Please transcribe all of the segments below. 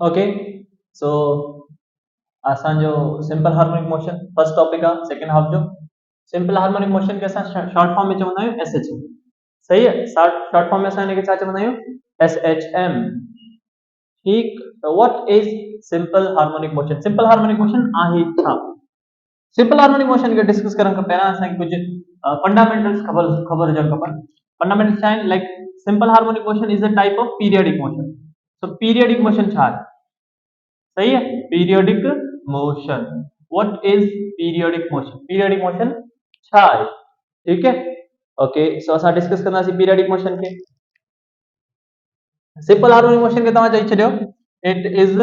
Okay so असांजो simple harmonic motion first topic आहे second half जो सिंपल हार्मोनिक मोशन के असां शॉर्ट फॉर्म में चवंदा आहियूं एसएचएम सही है शॉर्ट फॉर्म में असां हिनखे छा चवंदा आहियूं एसएचएम ठीक what is simple harmonic motion आहे छा सिंपल हार्मोनिक मोशन के डिस्कस करण खां पहिरियां असांखे कुछ फंडामेंटल्स ख़बर हुजण खपनि फंडामेंटल्स आहिनि like simple harmonic motion is a type of periodic motion so periodic motion छा आहे सही है periodic motion what is periodic motion छा है ठीक है ओके सो असां डिस्कस कंदासीं पीरियोडिक मोशन के सिंपल हार्मोनिक मोशन के तव्हां चई छॾियो it is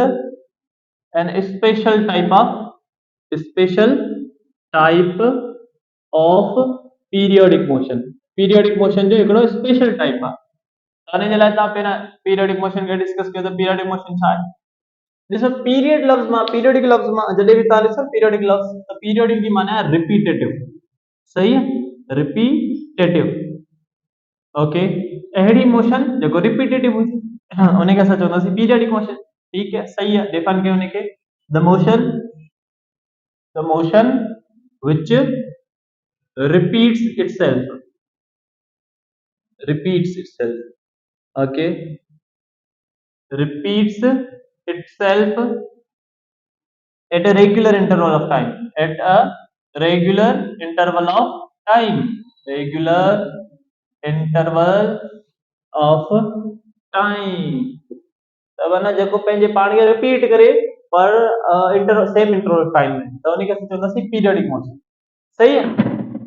an special type of periodic motion जो हिकिड़ो स्पेशल टाइप आहे हुन जे लाइ तव्हां पहिरियां पीरियोडिक मोशन के डिस्कस कयो त पीरियोडिक मोशन छा आहे ॾिसो पीरियडिक लफ्ज़ मां जॾहिं बि तव्हां ॾिसो पीरियडिक लफ्ज़ त पीरियडिक जी माना आहे रिपीटेटिव सही है रिपीटेटिव ओके अहिड़ी मोशन जेको रिपीटेटिव हुजे उनखे असां चवंदासीं पीरियडिक मोशन ठीक है सही है डिफाइन कयो उनखे the motion which repeats itself okay repeats itself at a regular interval of time regular interval of time regular interval of time त माना जेको पंहिंजे पाण खे रिपीट करे पर सेम इंटरवल ऑफ टाइम में त उनखे असां चवंदासीं पीरियडिक मोशन सही है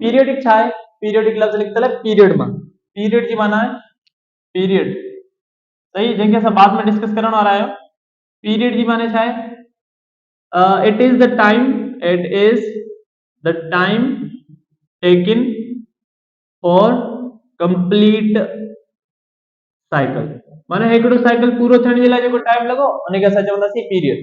पीरियडिक छा आहे पीरियडिक लफ्ज़ निकितल आहे पीरियड मां पीरियड जी माना आहे पीरियड सही जंहिंखे असां बाद में डिस्कस करण वारा आहियूं पीरियड जी माने छा आहे it is the time taken for complete cycle माने हिकिड़ो साइकिल पूरो थियण जे लाइ जेको टाइम लॻो उनखे असां चवंदासीं पीरियड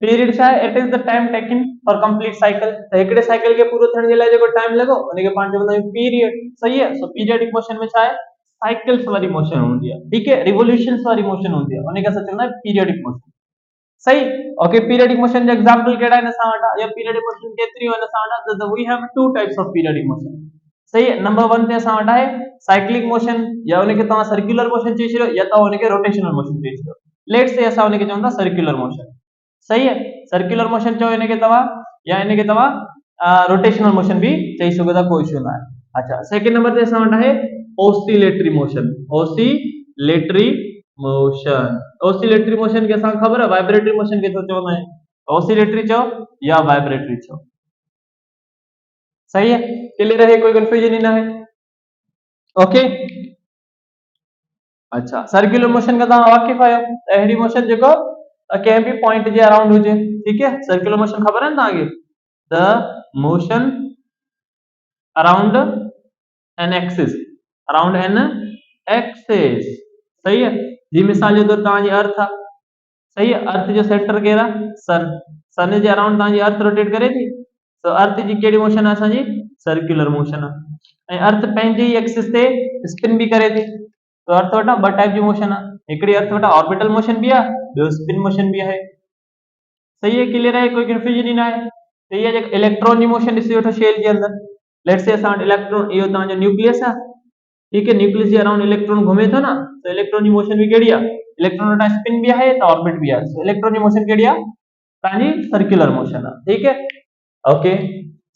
छा आहे it is the time taken for complete cycle त हिकिड़े साइकिल खे पूरो थियण जे लाइ जेको टाइम लॻो उनखे पाण चवंदा आहियूं पीरियड सही है सो पीरियडिक मोशन में छा आहे साइकिल्स वारी मोशन हूंदी आहे ठीक है रिवोल्यूशंस वारी मोशन हूंदी आहे उनखे असां चवंदा आहियूं पीरियडिक मोशन सही ओके पीरियडिक मोशन जा एग्जांपल कहिड़ा आहिनि असां वटि या पीरियडिक मोशन केतिरियूं आहिनि असां वटि त we have two types of periodic motion सही है नंबर 1 ते असां वटि आहे साइक्लिक मोशन या उनखे तव्हां सर्कुलर मोशन चई छॾियो या तव्हां उनखे रोटेशनल मोशन चई छॾियो लेट्स से असां उनखे चवंदा सर्कुलर मोशन सही है सर्कुलर मोशन चओ इनखे तव्हां रोटेशनल मोशन भी चई सघो था कोई इशू न आहे अच्छा सेकंड नंबर ते असां वटि आहे ऑसिलेटरी मोशन के असां ख़बर आहे वाइब्रेटरी मोशन के तो चवंदा आहियूं ऑसिलेटरी चओ या वाइब्रेटरी चओ सही है क्लियर है कोई कंफ्यूजन ही ना है ओके अच्छा सर्कुलर मोशन का तव्हां वाकिफ आहियो अहिड़ी मोशन जेको कंहिं बि पॉइंट जे अराउंड हुजे ठीक है सर्कुलर मोशन ख़बर है ना तव्हांखे the motion around an axis सही है जी मिसाल जे तौर तव्हांजी अर्थ आहे सही है अर्थ जो सेंटर केरु आहे सन जे अराउंड तव्हांजी अर्थ रोटेट करे थी तो अर्थ जी कहिड़ी मोशन आहे असांजी सर्कुलर मोशन आहे ऐं अर्थ पंहिंजे ई एक्सिस ते स्पिन भी करे थी तो अर्थ वटां ॿ टाइप जी मोशन आहे हिकिड़ी अर्थ वटां ऑर्बिटल मोशन भी आहे ॿियो स्पिन मोशन भी आहे सही है क्लियर है कोई कंफ्यूजन ही ना है सही है इलेक्ट्रॉन जी मोशन ॾिसी वठो शेल जे अंदर लेट्स से असां वटि इलेक्ट्रॉन इहो तव्हांजो न्यूक्लियस आहे ठीक है न्यूक्लियस जे अराउंड इलेक्ट्रॉन घुमे थो ना तो इलेक्ट्रॉन जी मोशन भी कहिड़ी आहे इलेक्ट्रॉन वटां स्पिन भी आहे त ऑर्बिट भी आहे सो इलेक्ट्रॉन जी मोशन कहिड़ी आहे तव्हांजी सर्कुलर मोशन आहे ठीक है ओके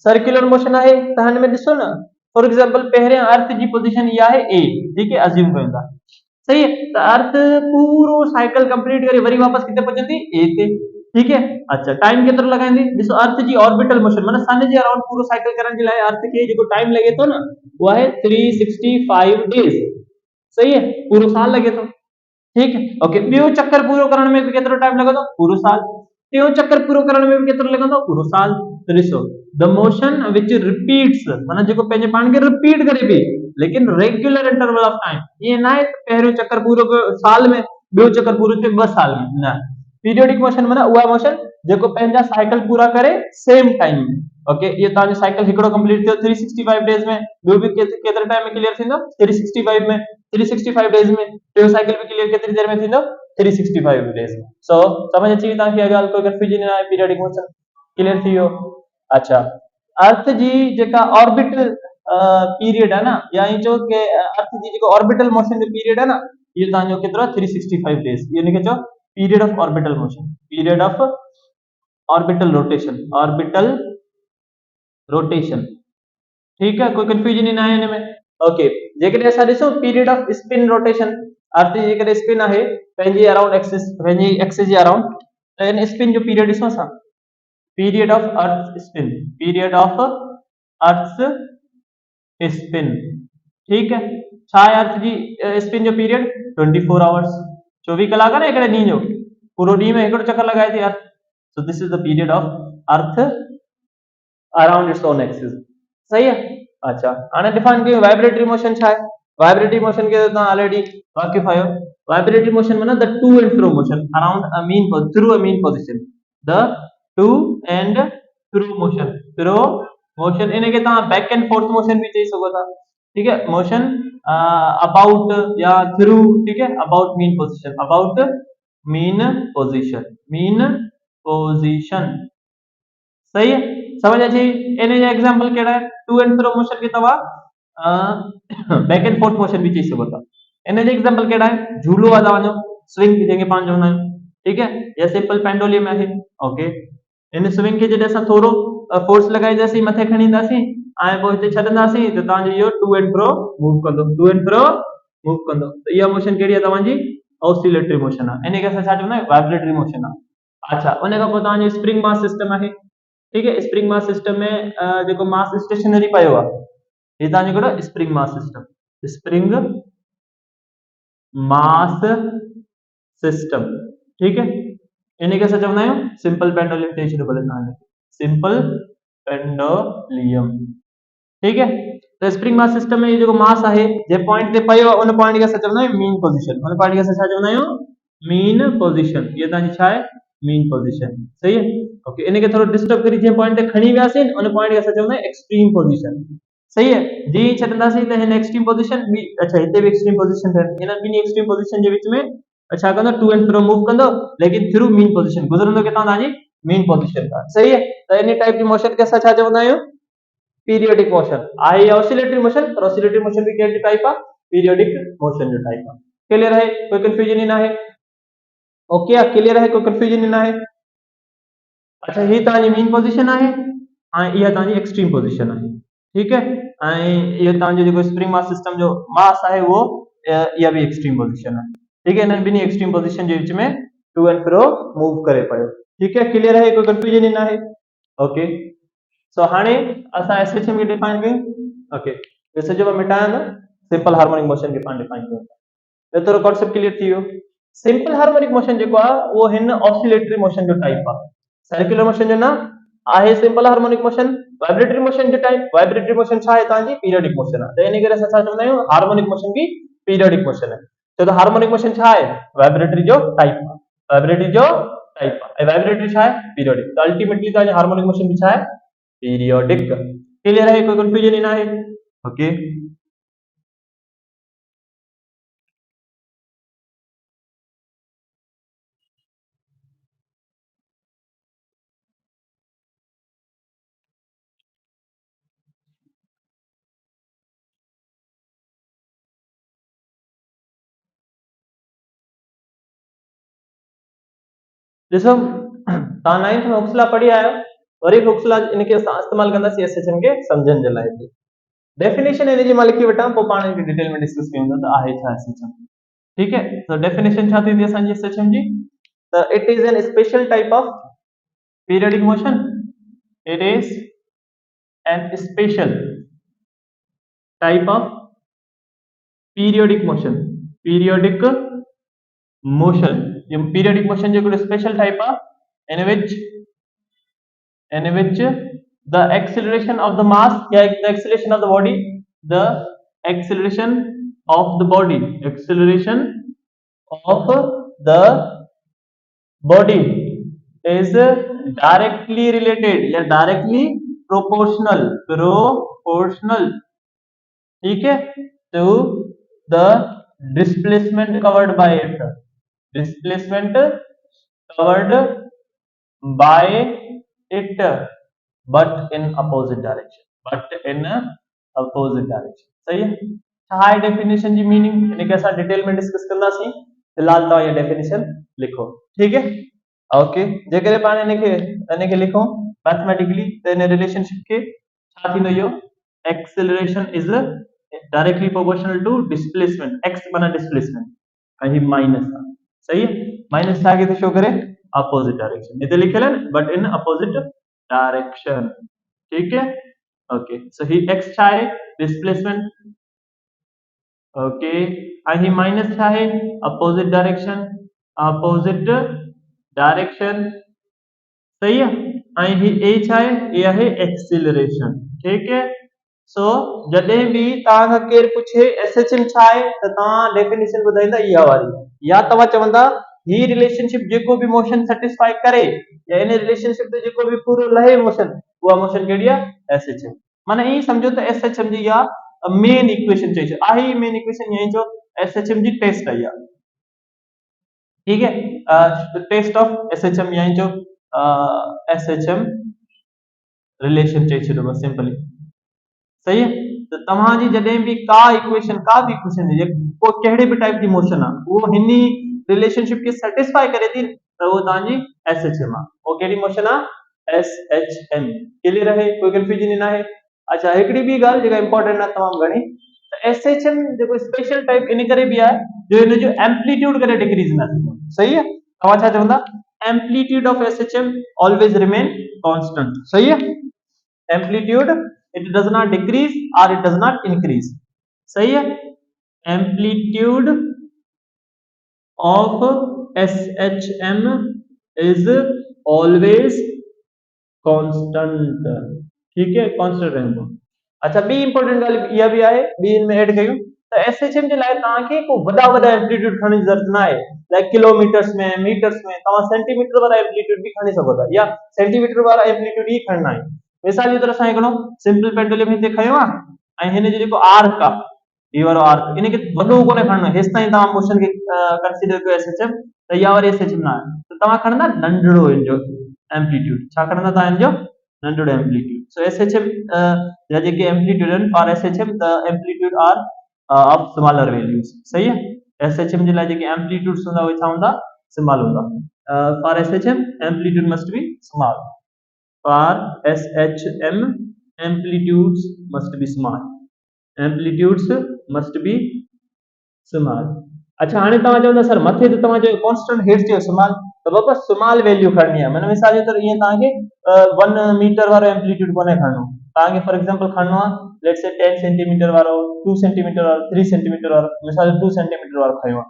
सर्कुलर मोशन आहे त हिन में ॾिसो न फॉर एग्जांपल पहिरियां अर्थ जी पोजीशन इहा आहे ए ठीक है अज्यूम कयूं था सही है त अर्थ पूरो साइकिल कंप्लीट करे वरी वापस किथे पहुचंदी ए ते ठीक है अच्छा टाइम केतिरो लॻाईंदी ॾिसो अर्थ जी ऑर्बिटल मोशन माना सन जे अराउंड पूरो साइकिल करण जे लाइ अर्थ खे जेको टाइम लॻे थो न उहो आहे 365 डेज सही है पूरो साल लॻे थो ठीक है ओके ॿियो चक्कर पूरो करण में बि केतिरो टाइम लॻंदो पूरो साल टियों चक्कर पूरो करण में बि केतिरो लॻंदो पूरो साल त ॾिसो द मोशन विच रिपीट्स माना जेको पंहिंजे पाण खे रिपीट करे पई लेकिन रेगुलर इंटरवल ऑफ टाइम ईअं न आहे त पहिरियों चक्कर पूरो कयो साल में ॿियो चक्कर पूरो थियो 2 साल में न पीरियोडिक मोशन माना उहा मोशन जेको पंहिंजा साइकिल पूरा करे सेम टाइम में ओके ये तव्हांजो साइकिल हिकिड़ो कंप्लीट थियो 365 डेज में ॿियो बि केतिरे टाइम में क्लियर थींदो 365 में 365 डेज में तो साइकिल भी क्लियर केतिरी देर में थींदो 365 डेज में सो समझ अची तव्हांखे इहा ॻाल्हि कोई कंफ्यूजन न आहे पीरियडिक मोशन क्लियर थी वियो अच्छा अर्थ जी जेका ऑर्बिटल पीरियड है ना या यूं चओ कि अर्थ जी जेको ऑर्बिटल मोशन जो पीरियड है ना ये तव्हांजो केतिरो 365 डेज ये लिखे चओ period of orbital motion period of orbital rotation ठीक है कोई कंफ्यूजन ही ना है इनमें ओके जेकॾहिं असां ॾिसूं पीरियड ऑफ स्पिन रोटेशन अर्थ जी जेकॾहिं स्पिन आहे पंहिंजी अराउंड एक्सिस जे अराउंड त इन स्पिन जो पीरियड ॾिसूं असां period of earth spin period of earth spin ठीक है छा आहे अर्थ जी स्पिन जो पीरियड 24 आवर्स 24 कलाक है ना हिकिड़े ॾींहं जो पूरो ॾींहं में हिकिड़ो चक्कर लगाए थी earth so this is the period of earth around its own axis सही है अच्छा हाणे डिफाइन कयूं वाइब्रेटरी मोशन छा आहे वाइब्रेटरी मोशन के तव्हां ऑलरेडी वाक़िफ़ आहियो वाइब्रेटरी मोशन माना the two and fro motion around a mean through a mean position the two and fro motion इनके तव्हां बैक एंड फोर्थ मोशन भी चई सघो था ठीक है मोशन अबाउट या थ्रू ठीक है अबाउट मीन पोजीशन सही है समझ अची इन जा एग्जांपल कहिड़ा है टू एंड फ्रो मोशन के तव्हां बैक एंड फोर्थ मोशन भी चई सघो था इन जा एग्जांपल कहिड़ा है झूलो आहे तव्हांजो स्विंग जंहिंखे पाण चवंदा आहियूं ठीक है या सिंपल पेंडुलम आहे ओके इन स्विंग खे जॾहिं असां थोरो फोर्स लॻाईंदासीं मथे खणी ईंदासीं ऐं पोइ हिते छॾंदासीं त तव्हांजो इहो टू एंड फ्रो मूव कंदो त इहा मोशन कहिड़ी आहे तव्हांजी ऑसिलेटरी मोशन आहे इन खे असां छा चवंदा आहियूं वाइब्रेटरी मोशन आहे अच्छा उन खां पोइ तव्हांजो स्प्रिंग मास सिस्टम आहे ठीक है स्प्रिंग मास सिस्टम में जेको मास स्टेशनरी पियो आहे हे तव्हांजो कहिड़ो स्प्रिंग मास सिस्टम ठीक है इन खे असां चवंदा आहियूं सिंपल पेंडुलम चई छॾियो भले तव्हां सिंपल पेंडुलम ठीक है तो स्प्रिंग मास सिस्टम में ये जो मास आहे जे पॉइंट ते पियो आहे उन पॉइंट खे असां चवंदा आहियूं मीन पोजीशन उन पॉइंट खे असां छा चवंदा आहियूं मीन पोजीशन ये तव्हांजी छा आहे मीन पोजीशन सही है ओके इन खे थोरो डिस्टर्ब करी जीअं पॉइंट ते खणी वियासीं उन पॉइंट खे असां चवंदा आहियूं एक्सट्रीम पोजीशन सही है जीअं ई छॾंदासीं त हिन एक्सट्रीम पोजीशन अच्छा हिते बि एक्सट्रीम पोजीशन ठहंदी हिन ॿिनी एक्सट्रीम पोजीशन जे विच में छा कंदो टू एंड फ्रो मूव कंदो लेकिन थ्रू मीन पोजीशन गुज़रंदो किथां तव्हांजी मीन पोजीशन खां सही है त इन टाइप जी मोशन खे असां छा चवंदा आहियूं पीरियोडिक मोशन आहे ऑसिलेटरी मोशन पर ऑसिलेटरी मोशन भी कहिड़ी टाइप आहे पीरियोडिक मोशन जो टाइप आहे क्लियर है कोई कंफ्यूजन ही ना है ओके क्लियर है कोई कंफ्यूजन ही ना है अच्छा ही तव्हांजी मीन पोजीशन आहे ऐं इहा तव्हांजी एक्सट्रीम पोजीशन आहे ठीक है ऐं इहो तव्हांजो जेको स्प्रिंग मास सिस्टम जो मास आहे उहो इहा बि एक्सट्रीम पोजीशन आहे ठीक है इन्हनि ॿिनी एक्सट्रीम पोजीशन जे विच में टू एंड फ्रो मूव करे पियो ठीक है क्लियर है कोई कंफ्यूजन ही ना है ओके सो हाणे असां एसएचएम खे डिफाइन कयूं ओके सॼो मां मिटायां न सिंपल हार्मोनिक मोशन खे पाण डिफाइन कयूं एतिरो कॉन्सेप्ट क्लियर थी वियो सिंपल हार्मोनिक मोशन जेको आहे उहो हिन ऑसिलेटरी मोशन जो टाइप आहे सर्कुलर मोशन जो न आहे simple harmonic motion vibratory motion जो टाइप वाइब्रेटरी मोशन छा आहे तव्हांजी पीरियोडिक मोशन आहे त इन करे असां छा चवंदा आहियूं हार्मोनिक मोशन बि पीरियोडिक मोशन आहे छो त हार्मोनिक मोशन छा आहे वाइब्रेटरी जो टाइप आहे ऐं वाइब्रेटरी छा आहे पीरियोडिक त अल्टीमेटली तव्हांजो हार्मोनिक मोशन बि छा आहे पीरियोडिक क्लियर है कोई कंफ्यूजन ही ना है ओके ॾिसो तव्हां 9th में हुक्सला पढ़ी आहियो वरी हुक्सला इनखे असां इस्तेमालु कंदासीं एसएचएम खे सम्झण जे लाइ डेफिनेशन हिन जी मां लिखी वठां पोइ पाण हिनखे डिटेल में डिस्कस कयूं था त आहे छा एसएचएम ठीक है तो डेफिनेशन छा थींदी असांजी एसएचएम जी त it is an special type of periodic motion it is an special type of periodic motion ये पीरियोडिक मोशन जो special type of in which the acceleration of the mass या the acceleration of the body the acceleration of the body is directly related या directly proportional ठीक है to the displacement covered by it, displacement covered by it, but in opposite direction, but in opposite direction. सही है? High definition जी meaning यानी कैसा detail में discuss करना सी, फिलहाल तो ये डेफिनेशन लिखो, ठीक है? ओके, जेकरे पाने ने के लिखो मैथमेटिकली तो इन रिलेशनशिप के छा थींदो इहो, acceleration is directly proportional to displacement, x माना डिस्प्लेसमेंट कहीं माइनस था, सही है? माइनस था के शो करे अपोजिट डायरेक्शन, इधर लिखे लेन बट इन अपोजिट डायरेक्शन, ठीक है? ओके, सो ही एक्स छा है displacement, okay, and he minus छा है अपोजिट डायरेक्शन, अपोजिट डायरेक्शन, सही है? ऐं ही ए छा है, ये है एक्सीलरेशन, ठीक है? सो जॾहिं बि तव्हां खां केरु पुछे एसएचएम छा आहे त तव्हां डेफिनेशन ॿुधाईंदा इहा वारी, या तव्हां चवंदा ही रिलेशनशिप जेको बि मोशन सेटिस्फाई करे या इन रिलेशनशिप ते जेको बि पूरो लहे मोशन, उहा मोशन कहिड़ी आहे? एसएचएम। माना ईअं सम्झो त एसएचएम जी इहा मेन इक्वेशन चई छो, आहे मेन इक्वेशन ईअं जो एसएचएम जी टेस्ट आई आहे, ठीक है? टेस्ट ऑफ एसएचएम यानी जो एसएचएम रिलेशन चई छॾियो बस सिंपली, सही है? तो तव्हांजी जॾहिं बि का इक्वेशन हुजे को कहिड़े बि टाइप जी मोशन आहे उहो हिनी रिलेशनशिप खे सेटिस्फाई करे थी त उहो तव्हांजी एसएचएम आहे। उहो कहिड़ी मोशन आहे? एसएचएम। क्लियर आहे? कोई कंफ्यूजन न आहे? अच्छा, हिकिड़ी ॿी ॻाल्हि जेका इंपॉर्टेंट आहे तमामु घणी, त एसएचएम जेको स्पेशल टाइप इन करे बि आहे जो इन जो एम्पलीट्यूड करे डिक्रीज न थींदो, सही है? तव्हां छा चवंदा? Amplitude of SHM always remain constant, सही है? Amplitude it does not decrease or it does not increase, सही है? amplitude of SHM is always constant, ठीक है? कांस्टेंट रहेंदो। अच्छा, बी इंपॉर्टेंट ॻाल्हि इहा बि आहे, बी इन में ऐड कयूं त एसएचएम जे लाइ तव्हांखे को वॾा एम्पलीट्यूड खणण जी ज़रूरत न आहे, लाइक किलोमीटर्स में, मीटर्स में, तव्हां सेंटीमीटर वारा एम्पलीट्यूड बि खणी सघो था या सेंटीमीटर वारा एम्पलीट्यूड ई खणना आहे। मिसाल जे तौर असां हिकिड़ो सिंपल पेंडुलम हिते खयो आहे ऐं हिन जो जेको आर्क आहे, ही वारो आर्क, इन खे वॾो कोन्हे खणनो, हेसि ताईं तव्हां मोशन खे कंसीडर कयो एसएचएम, त इहा वारी एसएचएम न आहे, त तव्हां खणंदा नंढड़ो इन जो एम्पलीट्यूड, छा खणंदा तव्हां इन जो? नंढड़ो एम्पलीट्यूड। सो एसएचएम या जेके एम्पलीट्यूड आहिनि for SHM the amplitude are of smaller values, सही है? एसएचएम जे लाइ जेके एम्पलीट्यूड्स हूंदा उहे छा हूंदा? स्मॉल हूंदा। For SHM amplitude must be small, for SHM amplitudes must be small, amplitudes must be small। अच्छा, हाणे तव्हां चवंदा सर मथे ते तव्हां जो कांस्टेंट हेठि चयो स्मॉल, त बाबा स्मॉल वैल्यू खणनी आहे, माना मिसाल जे तौर ईअं तव्हांखे 1 मीटर वारो एम्पलीट्यूड कोन्हे खणनो, तव्हांखे फॉर एग्जांपल खणनो आहे लेट्स से 10 सेंटीमीटर वारो, 2 सेंटीमीटर वारो, 3 सेंटीमीटर वारो, मिसाल 2 सेंटीमीटर वारो खयो आहे,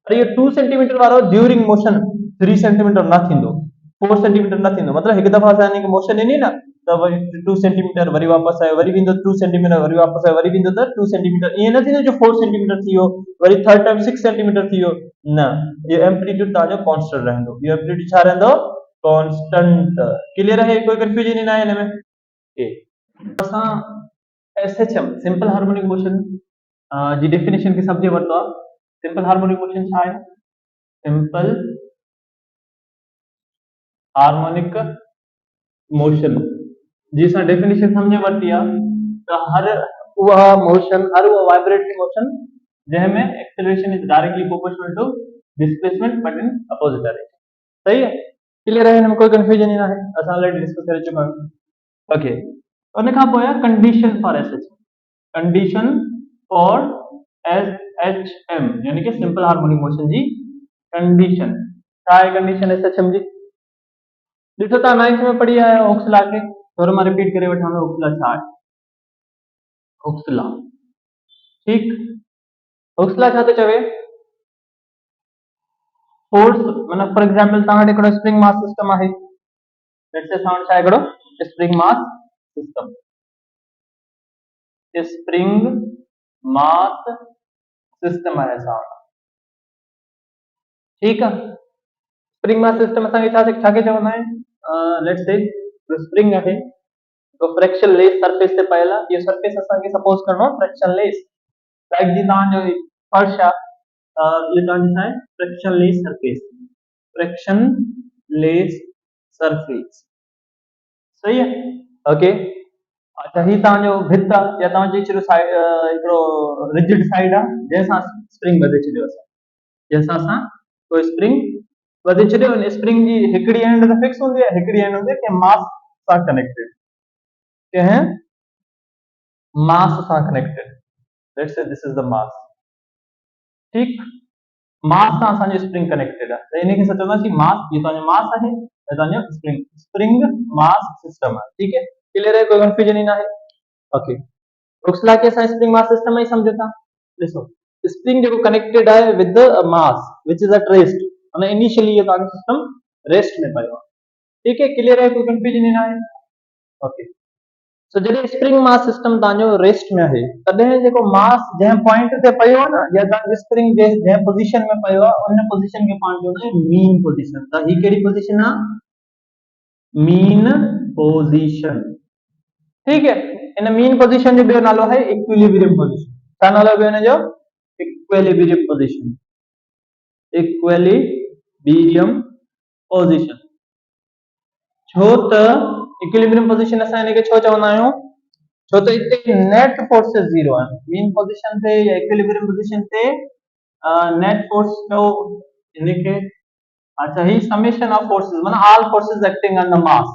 पर इहो 2 सेंटीमीटर वारो ड्यूरिंग मोशन 3 सेंटीमीटर न थींदो, 4 सेंटीमीटर न थींदो, मतलब हिकु दफ़ा असां हिनखे मोशन ॾिनी न त वरी 2 सेंटीमीटर वरी वापसि आयो, वरी वेंदो 2 सेंटीमीटर वरी वापसि आयो, वरी वेंदो त 2 सेंटीमीटर, ईअं न थींदो जो 4 सेंटीमीटर थी वियो वरी थर्ड टाइम 6 सेंटीमीटर थी वियो, न, इहो एम्पलीट्यूड तव्हांजो कांस्टेंट रहंदो, इहो एम्पलीट्यूड छा रहंदो? कांस्टेंट। क्लियर आहे? कोई कंफ्यूजन न आहे हिन में? ए असां एसएचएम सिंपल हार्मोनिक मोशन जी डेफिनेशन खे सम्झे वरितो आहे। सिंपल हार्मोनिक मोशन छा आहे? सिंपल हार्मोनिक मोशन जी असां डेफिनेशन समझे वरिती आहे त हर उहा मोशन, हर उहा वाइब्रेटरी मोशन जंहिंमें acceleration is directly proportional to displacement but in opposite direction, सही है? क्लियर है? हिन में कोई कंफ्यूजन ही ना है, असां ऑलरेडी डिस्कस करे चुका आहियूं। ओके, उन खां पोइ आहे condition for SHM, condition for SHM यानी कि सिंपल हार्मोनिक मोशन जी कंडीशन छा आहे? कंडीशन एसएचएम जी ॾिठो तव्हां 9th में पढ़ी आया ओक्सला खे, थोरो मां रिपीट करे वठां थो, ओक्सला छा आहे? ओक्सला, ठीक, ओक्सला छा थो चवे? फोर्स, माना फॉर एग्जांपल तव्हां वटि हिकिड़ो स्प्रिंग मास सिस्टम आहे, लेट्स से असां वटि छा हिकिड़ो spring mass system, spring mass system आहे असां वटि, ठीक आहे? स्प्रिंग मास सिस्टम असांखे छा खे चवंदा आहिनि? लेट्स से स्प्रिंग आहे तो फ्रैक्शन लेस सरफेस पे पहला ये सरफेस असांखे सपोज करणो फ्रैक्शन लेस, लाइक जी तव्हांजो फर्श आहे ये तव्हांजी छा आहे फ्रिक्शनलेस सरफेस, फ्रिक्शनलेस सरफेस, सही है। ओके, अच्छा ही तव्हांजो भित आहे या तव्हांजो हिकिड़ो रिजिड साइड आहे जंहिंसां स्प्रिंग वधे छॾियो असां, जंहिंसां असां कोई स्प्रिंग वधे छॾियो, उन स्प्रिंग जी हिकिड़ी एंड त फिक्स हूंदी आहे, हिकिड़ी एंड हूंदी आहे कंहिं मास सां कनेक्टेड, कंहिं मास सां connected, let's say this is the mass, ठीक, मास सां असांजो स्प्रिंग कनेक्टेड आहे, त इन खे असां चवंदासीं मास, ये तव्हांजो मास आहे ऐं तव्हांजो स्प्रिंग, स्प्रिंग मास सिस्टम आहे, ठीक है, क्लियर है, कोई कंफ्यूजन ही ना है। ओके, रुक्सला के असां स्प्रिंग मास सिस्टम ही समझो था, ॾिसो स्प्रिंग जेको कनेक्टेड आहे with mass which is at rest, माना इनिशियली ये तव्हांजो सिस्टम रेस्ट में पियो आहे, ठीक है, क्लियर है, कोई कंफ्यूजन ही ना है। ओके, सो जॾहिं स्प्रिंग मास सिस्टम तव्हांजो रेस्ट में आहे तॾहिं जेको मास जंहिं पॉइंट ते पियो आहे न, या तव्हांजो स्प्रिंग जंहिं पोजीशन में पियो आहे उन पोजीशन खे पाण चवंदा आहियूं मीन पोजीशन, त ही कहिड़ी पोजीशन आहे, मीन पोजीशन, ठीक है, इन मीन पोजीशन जो ॿियो नालो है इक्विलिब्रियम पोजीशन, छा नालो आहे ॿियो हिन जो, इक्विलिब्रियम पोजीशन, इक्विलिब्रियम पोजीशन, छो त इक्विलिब्रियम पोजीशन असां हिनखे छो चवंदा आहियूं, छो त इते नेट फोर्सेस जीरो आहिनि, मीन पोजीशन ते या इक्विलिब्रियम पोजीशन ते नेट फोर्स जो इनके, अच्छा ही समेशन ऑफ फोर्सेस माना all forces acting on the mass,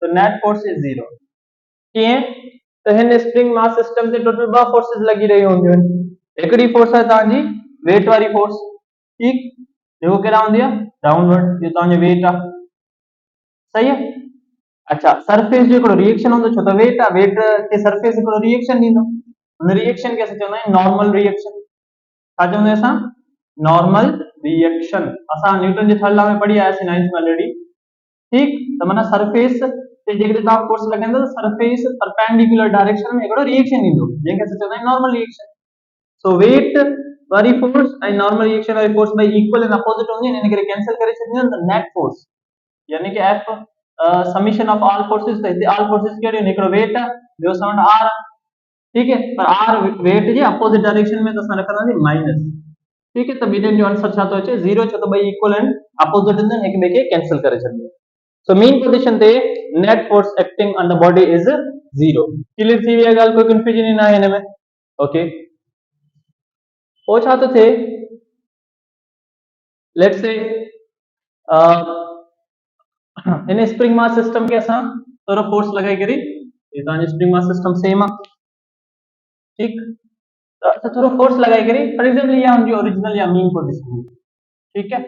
तो नेट फोर्स इज जीरो, कीअं त हिन स्प्रिंग मास सिस्टम ते टोटल ॿ फोर्सेस लॻी रही हूंदियूं आहिनि, हिकिड़ी फोर्स आहे तव्हांजी वेट वारी फोर्स, ठीक, जेको केॾा हूंदी आहे डाउनवर्ड, जो तव्हांजो वेट आहे, सही है। अच्छा, सरफेस जो हिकिड़ो रिएक्शन हूंदो, छो त वेट आहे, वेट खे सरफेस हिकिड़ो रिएक्शन ॾींदो, हुन रिएक्शन खे असां चवंदा आहियूं नॉर्मल रिएक्शन, छा चवंदा आहियूं असां, नॉर्मल रिएक्शन, असां न्यूटन जे थर्ड लॉ में पढ़ी आयासीं 9th में ऑलरेडी, ठीक, त माना सरफेस ते जेकॾहिं तव्हां फोर्स लॻाईंदो त सरफेस परपेंडिकुलर डायरेक्शन में हिकिड़ो रिएक्शन ॾींदो, जंहिंखे असां चवंदा आहियूं नॉर्मल रिएक्शन, सो वेट वारी फोर्स ऐं नॉर्मल रिएक्शन वारी फोर्स ॿई इक्वल एंड अपोजिट हूंदी आहिनि, इन करे कैंसिल करे छॾींदा आहिनि, त नेट फोर्स यानी कि F summation of all forces, त हिते ऑल फोर्सेस कहिड़ियूं आहिनि, हिकिड़ो वेट आहे, ॿियो साउंड आर आहे, ठीक है, पर आर वेट जे अपोजिट डायरेक्शन में त असां रखंदासीं माइनस, ठीक है, त ॿिन्हिनि जो आंसर छा थो अचे जीरो, छो त ॿई इक्वल आहिनि, अपोजिट हूंदा आहिनि, हिक ॿिए खे कैंसिल करे छॾींदा आहिनि, सो मीन पोजीशन ते net force acting on the body is zero, clear थी वई आहे ॻाल्हि, कोई कंफ्यूजन ही न आहे हिन में। ओके, पोइ छा थो थिए, let's say in spring mass system के असां थोरो फोर्स लगाई करे, ये तव्हांजो स्प्रिंग मास सिस्टम सेम आहे, ठीक, त असां थोरो फोर्स लगाई करे, फॉर एग्जांपल ये हुनजी ओरिजिनल या मीन पोजीशन, ठीक है,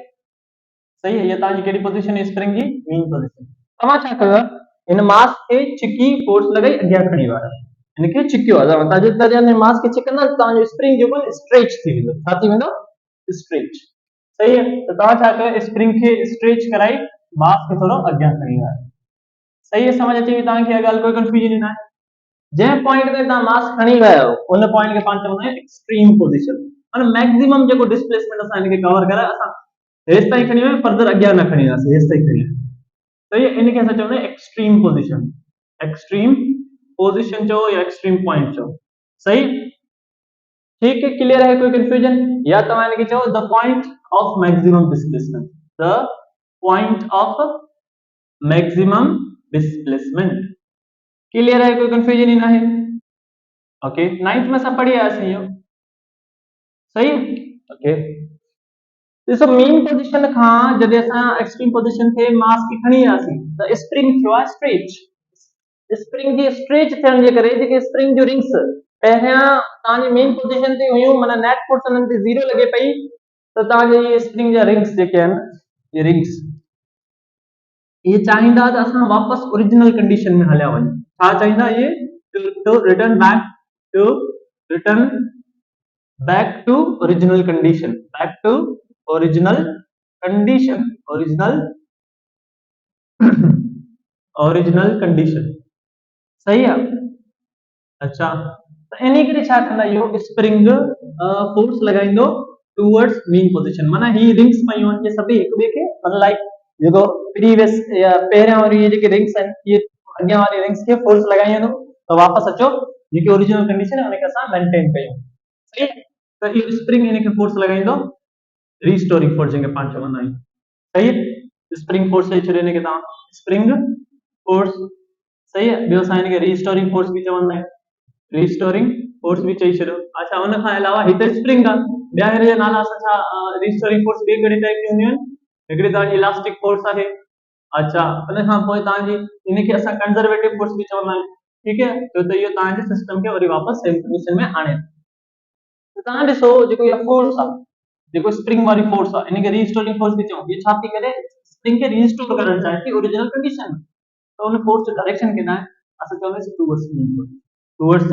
सही है, ये तव्हांजी कहिड़ी पोजीशन है स्प्रिंग जी, मीन पोजीशन, तव्हां छा कयो, इन मास खे छिकी फोर्स लगाई अॻियां खणी विया, इनखे छिकियो आहे, तव्हां मास खे छिकंदा तव्हांजो स्प्रिंग जेको स्ट्रेच थी वेंदो, छा थी वेंदो, स्ट्रेच, सही है, त तव्हां छा कयो, स्प्रिंग खे स्ट्रेच कराई, मास खे थोरो अॻियां खणी विया, सही है, समझ अची वई तव्हांखे ॻाल्हि, कोई कंफ्यूजन न आहे, जंहिं पॉइंट ते तव्हां मास खणी विया आहियो उन पॉइंट खे पाण चवंदा आहियूं एक्सट्रीम पोजीशन, माना मैक्सिमम जेको डिस्प्लेसमेंट असां हिनखे कवर कराए, असां हेसि ताईं खणी विया, फर्दर अॻियां न खणी वियासीं, हेसि ताईं खणी विया, सही है, इनखे असां चवंदा आहियूं एक्सट्रीम पोजीशन, एक्सट्रीम पोजीशन चओ या एक्सट्रीम पॉइंट चओ, सही, ठीक है, क्लियर है, कोई कंफ्यूजन, या तव्हां इनखे चओ the point of maximum displacement, the point of maximum displacement, clear है, कोई कंफ्यूजन ही ना है। ओके, 9th में सब पढ़ी आयासीं इहो, सही, ओके, ॾिसो मीन पोजीशन खां जॾहिं असां एक्सट्रीम पोजीशन थे मास खे खणी वियासीं त स्प्रिंग थियो आहे स्ट्रेच, स्प्रिंग जी स्ट्रेच थियण जे करे जेके स्प्रिंग जो रिंग्स पहिरियां तव्हांजी मेन पोजीशन ते हुयूं, माना नेट फोर्स उन्हनि ते ज़ीरो लॻे पई, त तव्हांजे इहे स्प्रिंग जा रिंग्स जेके आहिनि, ये रिंग्स ये चाहींदा त असां वापसि ओरिजिनल कंडीशन में हलिया वञूं, छा चाहींदा इहे, to return back to original condition, back to original condition, original condition, सही है। अच्छा, तो इन्हीं करे छा कंदा इहो स्प्रिंग फोर्स लगाइंदो टुवर्ड्स मीन पोजीशन, माना ही रिंग्स पयूं आहिनि, ये सभी हिक ॿिए खे माना लाइक जेको प्रीवियस या पहिरियां वारी ये जेके रिंग्स आहिनि, ये अॻियां वारी रिंग्स खे फोर्स लॻाईंदो त वापसि अचो, जेकी ओरिजिनल कंडीशन है उनखे असां मेंटेन कयूं, सही है। त इहो स्प्रिंग इन खे फोर्स लॻाईंदो रीस्टोरिंग फोर्स जंहिंखे पाण चवंदा आहियूं। सही है, स्प्रिंग फोर्स चई छॾियो हिन खे तव्हां स्प्रिंग फोर्स। सही है, ॿियो असां हिन खे रीस्टोरिंग फोर्स बि चवंदा आहियूं, रीस्टोरिंग फोर्स बि चई छॾियो। अच्छा, उन खां अलावा हिते स्प्रिंग आहे, ॿिया हिन जा नाला असां छा रीस्टोरिंग फोर्स ॿिए कहिड़े टाइप जी हूंदियूं आहिनि, हिकिड़ी तव्हांजी इलास्टिक फोर्स आहे। अच्छा, उन खां पोइ तव्हांजी इन खे असां कंजर्वेटिव फोर्स बि चवंदा आहियूं। ठीकु है, त इहो तव्हांजे सिस्टम खे वरी वापसि सेम कंडीशन में आणे। त तव्हां ॾिसो जेको इहा फोर्स आहे, जेको स्प्रिंग वारी फोर्स आहे, इन खे रीस्टोरिंग फोर्स बि चऊं। ये छा थी करे, स्प्रिंग खे रीस्टोर करणु चाहे थी ओरिजिनल कंडीशन में। तो उन फोर्स जो डायरेक्शन केॾांहुं आहे, असां चवंदासीं towards mean position, towards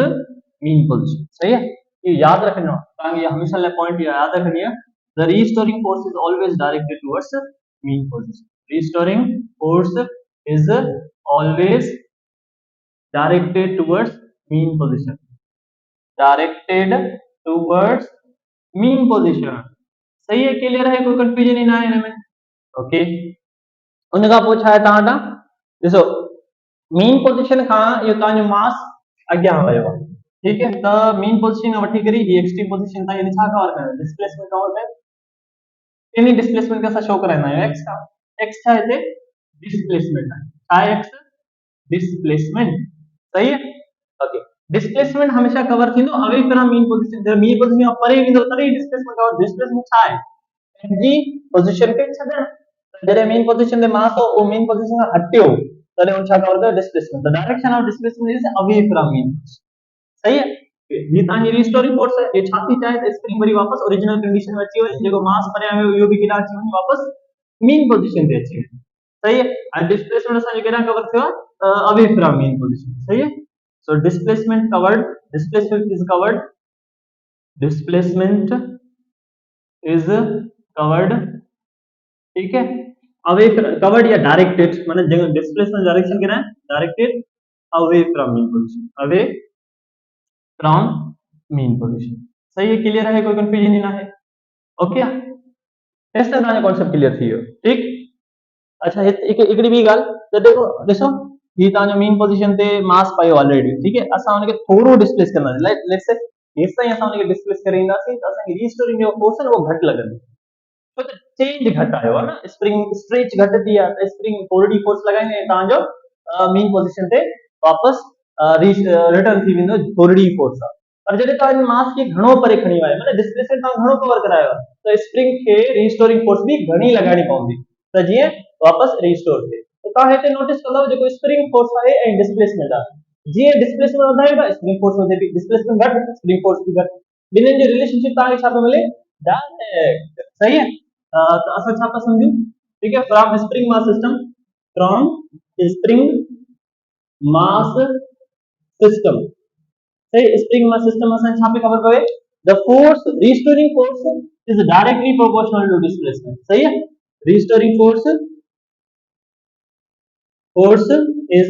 mean position. सही है, ये याद रखना, तव्हांखे हमेशा लाइ पॉइंट याद रखनी है। The restoring force is always directed towards mean position. Restoring force is always directed towards mean position, directed towards mean position। सही है, क्लियर है, कोई कंफ्यूजन ही ना है इनमें। ओके, उन खां पोइ छा आहे तव्हां वटां ॾिसो, मीन पोजीशन खां इहो तव्हांजो मास अॻियां वियो आहे। ठीक है, त मीन पोजीशन खां वठी करे ही एक्सट्रीम पोजीशन ताईं यानी छा कवर कयो, डिस्प्लेसमेंट कवर कयो। इन डिस्प्लेसमेंट खे असां शो कराईंदा आहियूं एक्स का। एक्स छा हिते डिस्प्लेसमेंट आहे, छा आहे एक्स डिस्प्लेसमेंट। सही है, ओके। डिस्प्लेसमेंट हमेशा कवर थींदो अवे फ्रॉम मीन पोजीशन, जब मीन पोजीशन खां परे वेंदो तॾहिं डिस्प्लेसमेंट कवर। डिस्प्लेसमेंट छा आहे, पंहिंजी पोजीशन खे छॾणु। जॾहिं मीन पोजीशन ते मास हो वो मीन पोजीशन खां हटियो तॾहिं उन छा कवर कयो, displacement. The direction of displacement is away from mean. सही है, ये तव्हांजी रीस्टोरिंग फोर्स है। ये छा थी चाहे त स्प्रिंग वरी वापस ओरिजिनल कंडीशन में अची वञे, जेको मास परियां वियो इहो बि केॾांहुं अची वञे, वापस मीन पोजीशन ते अची वञे। सही है, ऐं डिस्प्लेसमेंट असांजो केॾांहुं कवर थियो आहे, अवे फ्रॉम मीन पोजीशन। सही है, so displacement covered, displacement is covered, displacement is covered। ठीक है, अवे कवर्ड या डायरेक्टेड, मतलब डिस्प्लेसमेंट डायरेक्शन क्या है, directed away from mean position, away from mean position. सही है, क्लियर है, कोई कंफ्यूजन ही ना है। ओके, टेस्ट तव्हांजो कॉन्सेप्ट क्लियर थी वियो। ठीक, अच्छा हिकिड़ी ॿी ॻाल्हि त देखो ॾिसो, ही तव्हांजो मीन पोजीशन ते मास पियो ऑलरेडी। ठीक है, असां हुनखे थोरो डिस्प्लेस कंदासीं, लेट्स से हेसि ताईं असां हुनखे डिस्प्लेस करे ईंदासीं त असांखे रीस्टोरिंग जो फोर्स आहे उहो घटि लॻंदी, छो त चेंज घटि आयो आहे न, स्प्रिंग स्ट्रेच घटि थी आहे, त स्प्रिंग 4D फोर्स लॻाईंदे तव्हांजो मीन पोजीशन ते वापसि रिटर्न थी वेंदो 4D फोर्स आहे। पर जॾहिं तव्हां मास खे घणो परे खणी विया, मतलब डिस्प्लेसमेंट तव्हां घणो कवर करायो आहे, त स्प्रिंग खे रीस्टोरिंग फोर्स बि घणी लॻाइणी पवंदी त जीअं वापसि रीस्टोर थिए। त तव्हां हिते नोटिस कंदव जेको स्प्रिंग फोर्स आहे ऐं डिस्प्लेसमेंट आहे, जीअं डिस्प्लेसमेंट वधायो था स्प्रिंग फोर्स वधे थी, डिस्प्लेसमेंट घटि स्प्रिंग फोर्स बि घटि। ॿिन्हिनि जो रिलेशनशिप तव्हांखे छा थो मिले, डायरेक्ट। सही है, त असां छा था सम्झूं, ठीक है, from spring mass system, from spring mass system. सही, स्प्रिंग मास सिस्टम असां छा पे कवर करे, the force restoring force is directly proportional to displacement. सही है, restoring force is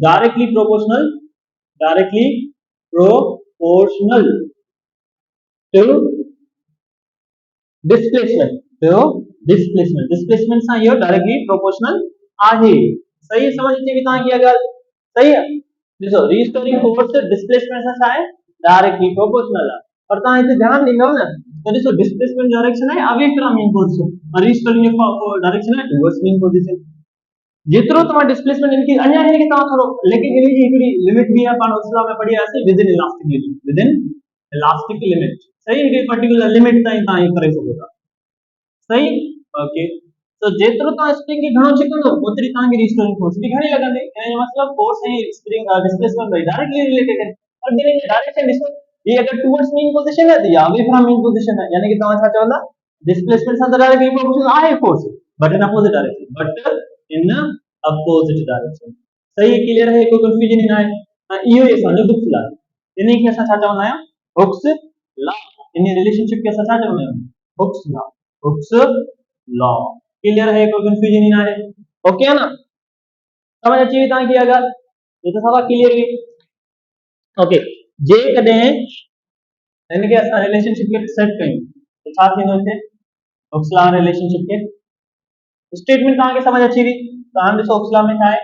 directly proportional to displacement सां इहो डायरेक्टली प्रोपोर्शनल आहे। सही है, समझ अचे थी तव्हांखे इहा ॻाल्हि। सही है, ॾिसो रीस्टोरिंग फोर्स डिस्प्लेसमेंट सां छा आहे, डायरेक्टली प्रोपोर्शनल आहे। पर तव्हां हिते ध्यानु ॾींदव न त ॾिसो, डिस्प्लेसमेंट डायरेक्शन आहे अवे फ्रॉम मीन पोजीशन और रीस्टोरिंग डायरेक्शन आहे टुवर्ड्स मीन पोजीशन। जेतिरो तव्हां डिस्प्लेसमेंट इनकी अञा हिनखे तव्हां थोरो, लेकिन इन जी हिकिड़ी लिमिट बि आहे, पाण उस्ला में पढ़ी आयासीं, within elastic limit, within elastic limit. सही, हिकिड़ी पर्टिकुलर लिमिट ताईं तव्हां इहो करे सघो था। सही, ओके। तो जेतिरो तव्हां स्प्रिंग खे घणो छिकंदो ओतिरी तव्हांखे रीस्टोरिंग फोर्स बि घणी लॻंदी। इन जो मतिलबु फोर्स ऐं स्प्रिंग डिस्प्लेसमेंट ॿई डायरेक्टली रिलेटेड आहिनि। और इन जी डायरेक्शन ॾिसो, ये अगर टुवर्ड्स मीन पोजीशन है तो ये अवे फ्रॉम मीन पोजीशन है, यानी कि तव्हां छा चवंदा, डिस्प्लेसमेंट सां डायरेक्टली प्रोपोर्शनल आहे force, but in opposite direction, but in opposite direction. सही, क्लियर है, कोई कंफ्यूजन ही ना है। इहो ई असांजो हुक्स लॉ, इन्हीं खे असां छा चवंदा आहियूं, हुक्स लॉ। इन रिलेशनशिप खे असां छा चवंदा आहियूं, Hooke's law, Hooke's law. Clear है, कोई कंफ्यूजन ही ना है। ओके है ना, समझ अची वई तव्हांखे इहा ॻाल्हि, ये तो सभा क्लियर हुई। ओके, जे कॾहिं इनखे असां रिलेशनशिप खे सेट कयूं त छा थींदो हिते, हुक्स लॉ रिलेशनशिप खे स्टेटमेंट तव्हांखे समझ अची वई। तव्हां ॾिसो हुक्स लॉ में छा आहे,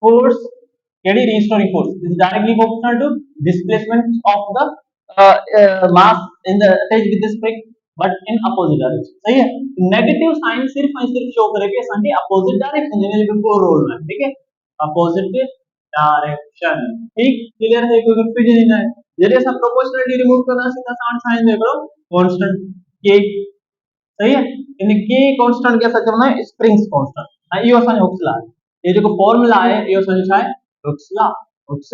force KD restoring force is directly proportional to displacement of the mass in the attached with the spring but in opposite direction. सही है, नेगेटिव साइन सिर्फ और सिर्फ शो करे के संगे अपोजिट डायरेक्शन यानी कि को रोल में, ठीक है, अपोजिट डायरेक्शन। ठीक, क्लियर है, कोई कंफ्यूजन नहीं है। जैसे सब प्रोपोर्शनलिटी रिमूव करना सीधा साइन देख लो कांस्टेंट के, सही है, इन के कांस्टेंट के साथ होना है स्प्रिंग्स कांस्टेंट। ये असाने हुक्स ला ये जो फॉर्मूला है ये असाने छा है हुक्स ला, हुक्स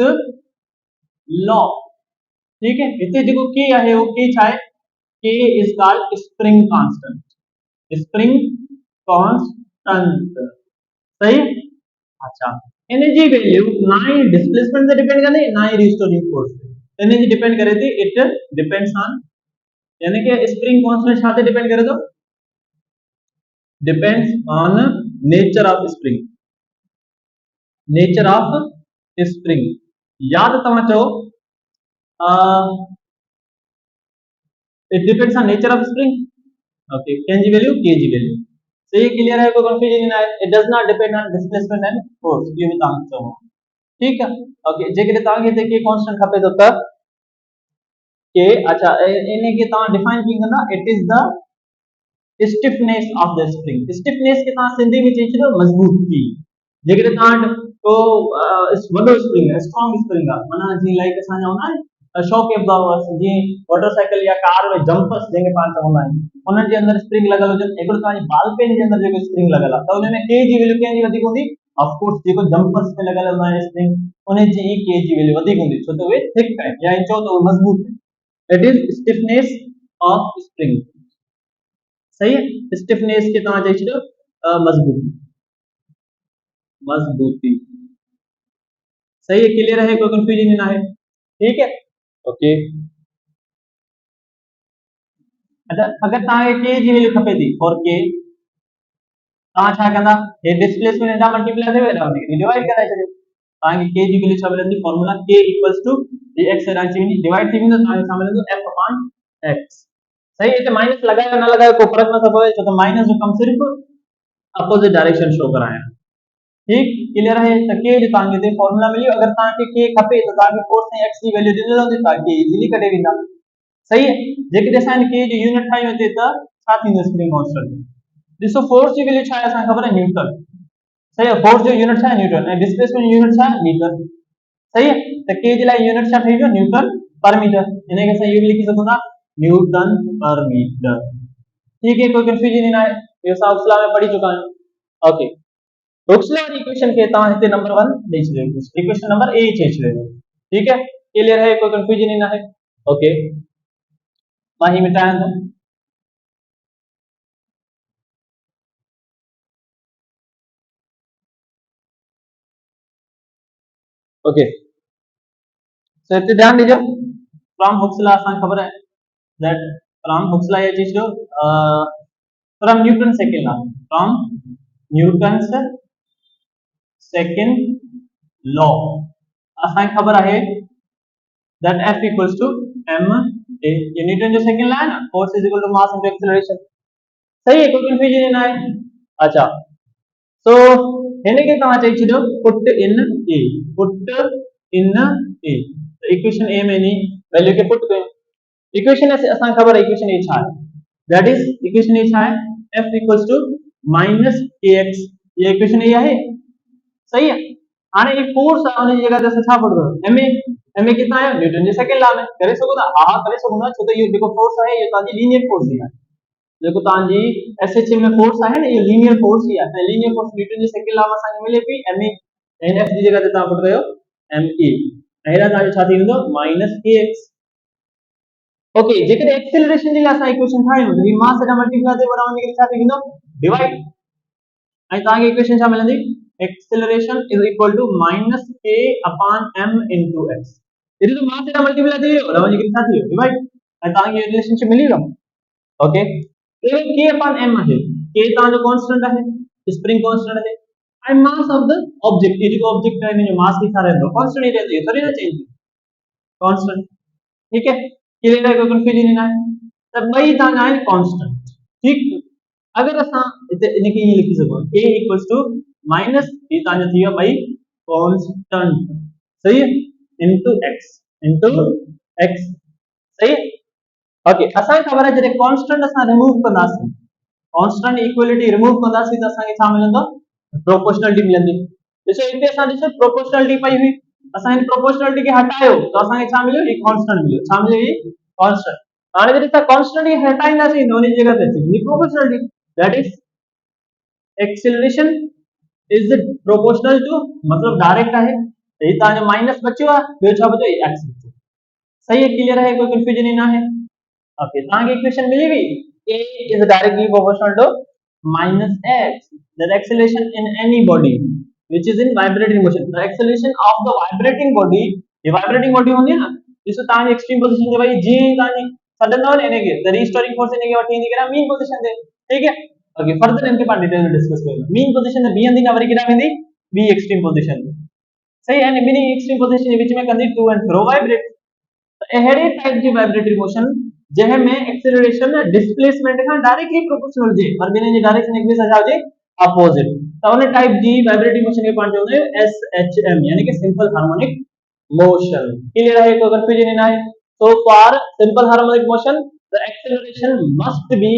लॉ, ठीक है। इथे जो के है वो के छा है, के is called spring constant, spring constant, सही। अच्छा, एनर्जी वैल्यू ना ही डिस्प्लेसमेंट से डिपेंड करती है ना ही रिस्टोरिंग फोर्स से। एनर्जी डिपेंड करे थी, इट डिपेंड्स ऑन, यानी कि स्प्रिंग कांस्टेंट साथे डिपेंड करे तो depends on nature of spring, nature of spring. याद तमा चो it depends on nature of spring. Okay, KG value KG value, सही, क्लियर है, कोई कंफ्यूजन नहीं है। It does not depend on displacement and force, ये भी तांग चो, ठीक है। ओके, जेके तांगे ते के कांस्टेंट खपे तो तब के, अच्छा इन्हें के ता डिफाइन की करना, it is the stiffness of the spring. Stiffness के ता सिंधी में चीज तो मजबूती, जेके ता तो इस वडो स्प्रिंग है, स्ट्रांग स्प्रिंग है, माना जी लाइक असा होना है शॉक एब्जॉर्बर्स, जी मोटरसाइकिल या कार में जंपर्स जेके पान चवंदा आहिनि, उनन जे अंदर स्प्रिंग लगल हुजन, एकड़ो ताजी बाल पेन जे अंदर जेको स्प्रिंग लगल आहे त उन में के जी वैल्यू केजी वधिक हुंदी, ऑफ कोर्स जेको जंपर्स में लगल हूंदा आहिनि स्प्रिंग उन जी के जी वैल्यू वधिक हुंदी, छो त उहे थिक है या चो तो मजबूत है। It is stiffness of spring, सही है, स्टिफनेस के ता जे छो मजबूती, मजबूती, सही है, क्लियर है, कोई कंफ्यूजन ना है, ठीक है। ओके, अच्छा अगर ताके के जी वैल्यू खपे थी फॉर के ता छा कंदा, ये डिस्प्लेसमेंट एडा मल्टीप्लाई थे वेदा वनी डिवाइड कराए छे, ताके के जी वैल्यू छा मिलंदी formula k = x Ranchi divide थी तो ताके छा मिलंदो f अपॉन x, सही है। तो माइनस लगाया ना लगाया कोई फर्क ना पड़े, तो माइनस जो कम सिर्फ अपोजिट डायरेक्शन शो कराया, ठीक, क्लियर है। तो के जो तांगे ते फार्मूला मिलियो, अगर ताके के खपे तो ताके फोर्स ने x की वैल्यू दे दो ताकि इजीली कटे वेंदा, सही है। जेके देसान के जो यूनिट ठाई होते त छा थींदो स्प्रिंग कांस्टेंट, दिसो फोर्स जी वैल्यू छा है असा खबर है न्यूटन, सही है, फोर्स जो यूनिट छा न्यूटन है, डिस्प्लेसमेंट यूनिट छा मीटर, सही है। तो के जे ला यूनिट छा थई जो न्यूटन पर मीटर, इने के सही लिखी सकूंगा न्यूटन पर मीटर, ठीक है, कोई कंफ्यूजन ना है, ये सब सलाह में पढ़ी चुका है। ओके, हुक्स लॉ इक्वेशन के ता हिते नंबर 1 लिख ले, इक्वेशन नंबर ए चेंज ले, ठीक है, क्लियर है, कोई कंफ्यूजन ना है। ओके, वही मिटाया था, ओके, सो इतने ध्यान दीजिए, फ्रॉम हुक्स लॉ आसान खबर है दैट फ्रॉम हुक्स लॉ ये चीज जो from Newton second law, from Newton second law आसान खबर है that F equals to m a, ये न्यूटन जो सेकंड लॉ है ना, force is equal to mass into acceleration, सही है, कोई कंफ्यूजन ना है। अच्छा, सो हेने के कहां चाहिए जो put in A, put in ए, तो इक्वेशन ए में नहीं वैल्यू के पुट करें, इक्वेशन ऐसे आसान खबर है, इक्वेशन ए छा है, दैट इज इक्वेशन ए छा है F equals to minus kx, ये इक्वेशन ए है, सही है। आने एक फोर्स आने की जगह जैसे छा पड़ गयो ma कितना है न्यूटन जे सेकंड लॉ में करे सको ना, हां करे सको ना, छो तो ये देखो फोर्स है, ये ताजी लीनियर फोर्स है, देखो ताजी एसएच में फोर्स है ना, ये लीनियर फोर्स ही है, लीनियर फोर्स न्यूटन जे सेकंड लॉ में साइन मिले भी ma एन एफ जी जगह ता पड़ गयो ma, एरा ताजी छा थींदो माइनस kx। ओके, जेकर एक्सेलरेशन जी असा इक्वेशन ठाई हो, ये मास से मल्टीप्लाई दे बराबर के छा थींदो डिवाइड, आई ताके इक्वेशन छा मिलंदी acceleration is equal to minus k upon m into x, ये तो मास से मल्टीप्लाई दे बराबर के छा थी डिवाइड, आई ताके रिलेशनशिप मिली गयो। Okay, even k upon m है, k ता जो कांस्टेंट है, स्प्रिंग कांस्टेंट है, and mass of the object, ये जो ऑब्जेक्ट है जो मास की सारे दो कांस्टेंट ही रहती है, थोड़ी ना चेंज कांस्टेंट, ठीक है, क्लियर है, कोई कंफ्यूजन नहीं है, तब भाई ता जाए कांस्टेंट, ठीक। अगर असा इनके ये लिखी सको a इक्वल्स टू माइनस ये ता जो थी भाई कांस्टेंट, सही है, इनटू एक्स सही है। ओके, असांखे ख़बर है जॾहिं कांस्टेंट असां रिमूव कंदासीं, कांस्टेंट इक्वलिटी रिमूव कंदासीं त असांखे छा मिलंदो, प्रोपोर्शनलिटी मिलंदी। ॾिसो हिते असां ॾिसो प्रोपोर्शनलिटी पई हुई, असां हिन प्रोपोर्शनलिटी खे हटायो त असांखे छा मिलियो, ही कांस्टेंट मिलियो, छा मिलियो, ही कांस्टेंट। हाणे जॾहिं असां कांस्टेंट खे हटाईंदासीं त उन जी जगह ते अची proportionality, that is acceleration is proportional to, मतलब डायरेक्ट है, ये तव्हांजो माइनस बचियो आहे, ॿियो छा बचो, एक्स बचो, सही है, क्लियर है, कोई कंफ्यूजन ही ना है। ओके, तव्हांखे इक्वेशन मिली हुई, a is directly proportional to minus x, the acceleration in any body which is in vibrating motion, the acceleration of the vibrating body, ये vibrating body होंदी है ना, जिसको तव्हांजी एक्सट्रीम पोजीशन ते भाई जीअं ई तव्हांजी सडन हो ने के the restoring force इनके वठी ईंदी करा मीन पोजीशन ते, ठीक है। ओके, फर्दर इनके पास डिटेल में डिस्कस करेंगे, मीन पोजीशन ते बीहंदी ना वरी केॾा वेंदी, बी एक्सट्रीम पोजीशन ते, सही है, ॿिन्ही एक्सट्रीम पोजीशन जे विच में कंदी टू एंड फ्रो वाइब्रेट। अहिड़े टाइप जी वाइब्रेटरी मोशन जंहिंमें एक्सेलरेशन डिस्प्लेसमेंट खां डायरेक्टली प्रोपोर्शनल हुजे, पर ॿिन्हिनि जी डायरेक्शन हिक ॿिए सां छा हुजे, अपोजिट, त उन टाइप जी वाइब्रेटरी मोशन खे पाण चवंदा आहियूं एसएचएम, यानी कि सिंपल हार्मोनिक मोशन। क्लियर है, कोई कंफ्यूजन ना है। So for simple harmonic motion the acceleration must be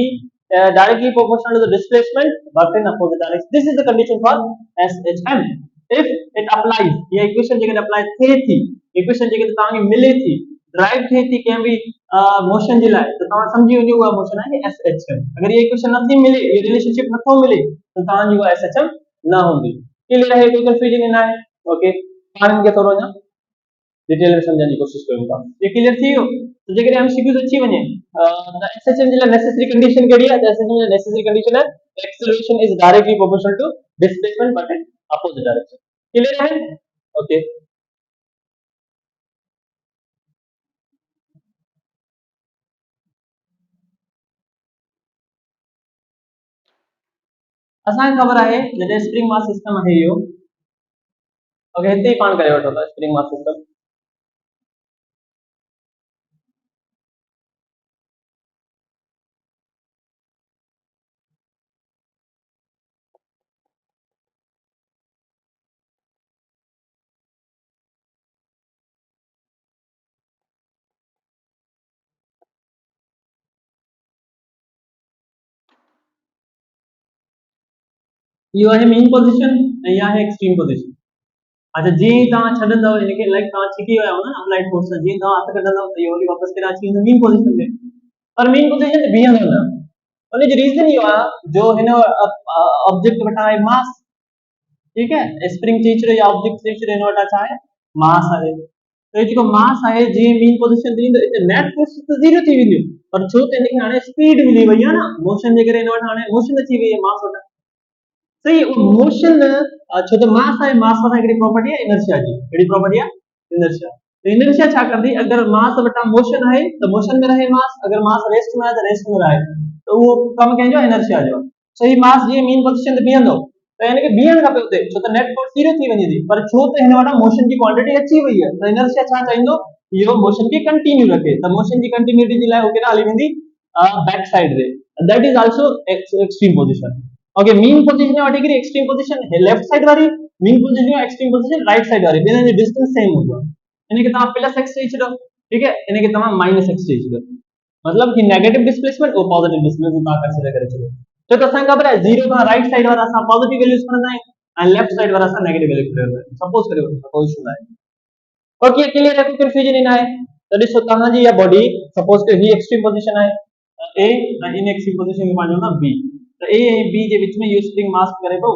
directly proportional to the displacement but in opposite direction, this is the condition for SHM। if it applies, ये equation जेकॾहिं apply थिए थी, equation जेकॾहिं तव्हांखे मिले थी, ड्राइव थिए थी कंहिं बि मोशन जे लाइ, त तव्हां सम्झी वञो उहा मोशन आहे SHM। अगर ये इक्वेशन नथी मिले, ये रिलेशनशिप नथो मिले, त तव्हांजी उहा SHM न हूंदी। क्लियर है, कोई कंफ्यूजन न आहे। ओके, हाणे मूंखे थोरो अञा डिटेल में समझण जी कोशिश कयूं था, ये क्लियर थी वियो। तो जेकॾहिं एमसीक्यूज़ अची वञे त एसएचएम जे लाइ नेसेसरी कंडीशन कहिड़ी आहे, त एसएचएम जी नेसेसरी कंडीशन है acceleration is directly proportional to displacement but in opposite direction. Clear है? ओके, असांखे ख़बर आहे जॾहिं स्प्रिंग मास सिस्टम आहे इहो, ओके, हिते ई पाण करे वठो था स्प्रिंग मास सिस्टम। इहो आहे मेन पोजीशन ऐं इहा आहे एक्सट्रीम पोजीशन। अच्छा, जीअं ई तव्हां छॾंदव इनखे, लाइक तव्हां छिकी विया हो न अप्लाइड फोर्स सां, जीअं तव्हां हथ कढंदव त इहो वरी वापसि केॾा अची वेंदो मेन पोजीशन ते, पर मेन पोजीशन ते बीहंदो न। उन जो रीजन इहो आहे जो हिन ऑब्जेक्ट वटां आहे मास, ठीक है, स्प्रिंग चई छॾियो या ऑब्जेक्ट चई छॾियो, हिन वटां छा आहे, मास आहे। त हे जेको मास आहे जीअं मेन पोजीशन ते ईंदो, हिते नेट फोर्स त ज़ीरो थी वेंदी, पर छो त हिनखे हाणे स्पीड मिली वई आहे न, मोशन जे करे हिन वटि हाणे मोशन अची वई आहे मास वटां, सही है, वो मोशन छो तो मास है, मास वटा हिकड़ी प्रॉपर्टी है इनर्शिया जी, कहिड़ी प्रॉपर्टी है, इनर्शिया। तो इनर्शिया छा कंदी, अगर मास वटा मोशन है तो मोशन में रहे मास, अगर मास रेस्ट में है तो रेस्ट में रहे, तो वो कम कंहिंजो आहे, इनर्शिया जो। सही, मास जीअं मीन पोजीशन ते बीहंदो त हिनखे बीहण खपे उते, छो त नेट फोर्स ज़ीरो थी वेंदी थी, पर छो त हिन वटां मोशन जी क्वांटिटी अची वई है, त इनर्शिया छा चाहींदो, इहो मोशन खे कंटिन्यू रखे, त मोशन जी कंटिन्यूटी जे लाइ वो केॾा हली वेंदी, बैक साइड रे, that is also extreme position. Okay, mean position वठी करे एक्सट्रीम पोजीशन है लेफ्ट साइड वाली, mean position extreme position right side वाली, दोनों जो डिस्टेंस सेम होगा, इनके तव्हां प्लस x चई छॾो, ठीक है, इनके तव्हां माइनस x चई छॾो, मतलब कि नेगेटिव डिस्प्लेसमेंट और पॉजिटिव डिस्प्लेसमेंट तव्हां कंसीडर करे छॾो। तो असांखे ख़बर है जीरो खां राइट साइड वारा असां पॉजिटिव वैल्यूज खणंदा आहियूं ऐं लेफ्ट साइड वारा असां नेगेटिव वैल्यू खणंदा आहियूं, सपोज करियो कोई इशू ना आहे। ओके, क्लियर है, कोई कंफ्यूजन ही ना है। तो ॾिसो तव्हांजी इहा बॉडी सपोज कयो ही एक्सट्रीम पोजीशन आहे ए ऐं इन एक्सट्रीम पोजीशन खे पाण चवंदा बी, तो ए ऐं बी जे विच में इहो स्प्रिंग मास करे थो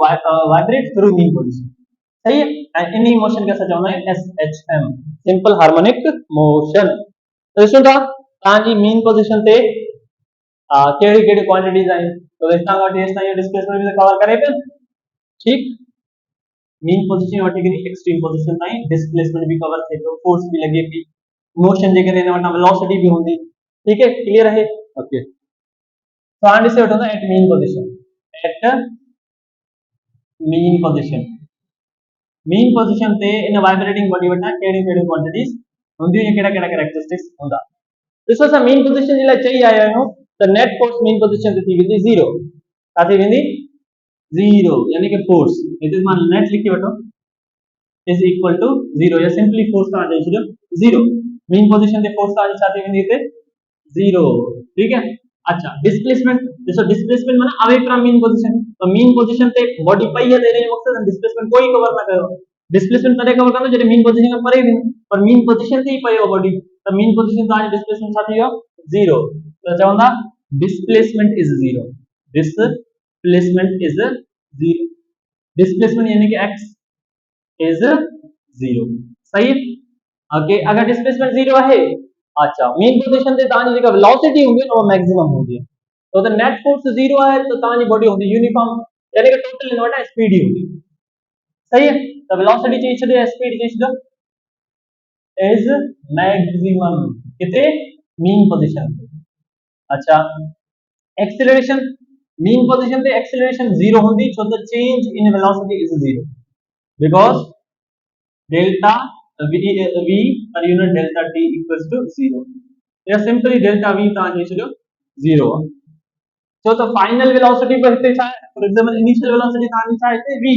वाइब्रेट थ्रू मीन पोजीशन, सही है, ऐं इन मोशन खे असां चवंदा आहियूं एसएचएम, सिंपल हार्मोनिक मोशन। तो ॾिसो था तव्हांजी मीन पोजीशन ते कहिड़ी कहिड़ी क्वांटिटीज आहिनि, तो हितां खां वठी हेसिताईं डिस्प्लेसमेंट बि कवर करे पियो, ठीक, मीन पोजीशन वठी करे एक्सट्रीम पोजीशन ताईं डिस्प्लेसमेंट भी कवर थे तो, फोर्स भी लगे थी, मोशन जे करे हिन वटां वेलोसिटी भी हूंदी, ठीक है, क्लियर है। ओके, तो हाणे ॾिसे वठो त at mean position, at mean position, mean position ते इन वाइब्रेटिंग बॉडी वटां कहिड़ी कहिड़ी क्वांटिटीज हूंदियूं या कहिड़ा कहिड़ा कैरेक्टरिस्टिक्स हूंदा। ॾिसो असां मीन पोजीशन जे लाइ चई आया आहियूं त नेट फोर्स मीन पोजीशन ते थी वेंदी ज़ीरो, छा थी वेंदी, ज़ीरो, यानी कि फोर्स, हिते मां नेट लिखी वठो, इज इक्वल टू 0 या सिंपली फोर्स का आंसर छो 0 मीन पोजीशन ते फोर्स का आंसर छाती वेंदी ते 0 ठीक है। अच्छा डिस्प्लेसमेंट जैसे डिस्प्लेसमेंट माने अवे फ्रॉम मीन पोजीशन तो मीन पोजीशन ते बॉडी पई है तेरे मकसद डिस्प्लेसमेंट कोई कवर ना करो डिस्प्लेसमेंट तरे कवर करनो जरे मीन पोजीशन के परे भी पर मीन पोजीशन ते ही पयो बॉडी तो मीन पोजीशन का डिस्प्लेसमेंट छाती हो 0 तो चवंदा displacement is 0 displacement is 0 displacement यानी कि x इज 0 सही है। ओके अगर डिस्प्लेसमेंट 0 है अच्छा मीन पोजीशन ते तानी जेका वेलोसिटी होंदी है वो मैक्सिमम होंदी है तो द नेट फोर्स 0 है तो तानी बॉडी होंदी यूनिफॉर्म यानी कि टोटल इन वटा स्पीड ही होंदी सही है। तो वेलोसिटी चेंज छदे स्पीड चेंज छदो इज मैक्सिमम किते मीन पोजीशन अच्छा एक्सेलरेशन मीन पोजीशन पे एक्सेलरेशन 0 होंदी so the change in velocity is 0 because delta v per unit delta t equals to 0 या सिंपली delta v ता जे छो 0 so the final velocity पर हिते छा फॉर एग्जांपल इनिशियल वेलोसिटी ता छा हिते v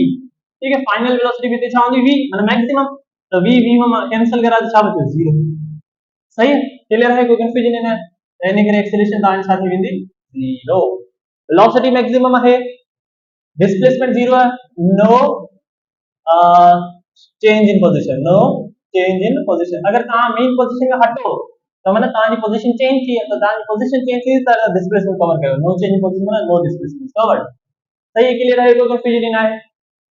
ठीक है फाइनल वेलोसिटी हिते छा होंदी v मतलब मैक्सिमम तो v v में कैंसिल करा तो छा बचे 0 सही है क्लियर है कोई कंफ्यूजन है यानी कि एक्सेलरेशन ता छा थी वेंदी 0 वेलोसिटी मैक्सिमम है डिस्प्लेसमेंट 0 है no change in position no change in position अगर ता मेन पोजीशन में हटो तो माने ता जी पोजीशन चेंज थी तो ता जी पोजीशन चेंज थी तो डिस्प्लेसमेंट कवर करो नो चेंज इन पोजीशन माने नो डिस्प्लेसमेंट कवर्ड सही है क्लियर है कोई कंफ्यूजन ना है